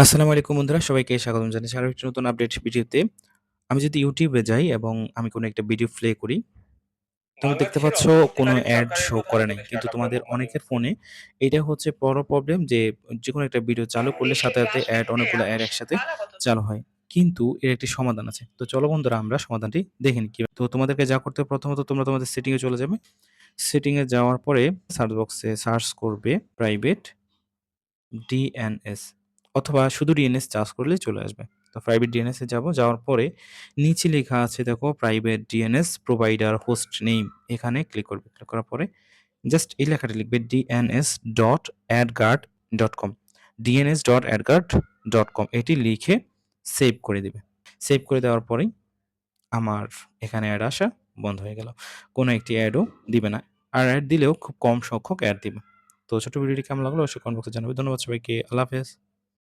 আসসালামু আলাইকুম বন্ধুরা, সবাইকে স্বাগতম জানাচ্ছি আরো একটি নতুন আপডেট ভিডিওতে। আমি যদি YouTube এ যাই এবং আমি কোনো একটা ভিডিও প্লে করি, তোমরা বাংলার দেখতে দেশের পাচ্ছ কোনো অন্তর্বর্তীকালীন অ্যাড সরকারের শো করে প্রধানের নাই। কিন্তু প্রতিষ্ঠাটা তোমাদের ব্রহ্মপুত্র অনেকের ফোনে এইটা হচ্ছে বড় প্রবলেম যে যেকোনো একটা ভিডিও চালু করলে সাথে, সাথে অ্যাড অনেকগুলো অ্যাড একসাথে চালু হয়। কিন্তু এর একটি সমাধান আছে। তো চলো বন্ধুরা আমরা সমাধানটি দেখে নিই কিভাবে। তো তোমাদেরকে যা করতে হবে প্রথমত তোমরা তোমাদের সেটিং এ চলে যাবে। সেটিং এ যাওয়ার পরে সার্চ বক্সে সার্চ করবে প্রাইভেট ডিএনএস অথবা শুধু ডিএনএস চার্জ করলেই চলে আসবে। তো প্রাইভেট ডিএনএস এ যাবো। যাওয়ার পরে নিচে লেখা আছে দেখো private DNS provider host name এখানে ক্লিক করবে। ক্লিক করার পরে জাস্ট এই লেখাটা লিখবে dns.adguard.com dns.adguard.com এটি লিখে সেভ করে দিবে। সেভ করে দেওয়ার পরেই আমার এখানে অ্যাড আসা বন্ধ হয়ে গেল। কোনো একটি অ্যাডও দিবে না। আর অ্যাড দিলেও খুব কম সংখ্যক অ্যাড দিবে। তো ছোট্ট ভিডিওটি কেমন লাগলো অবশ্যই কমেন্ট বক্সে জানাবে। ধন্যবাদ সবাইকে। আল্লাহ হাফেজ।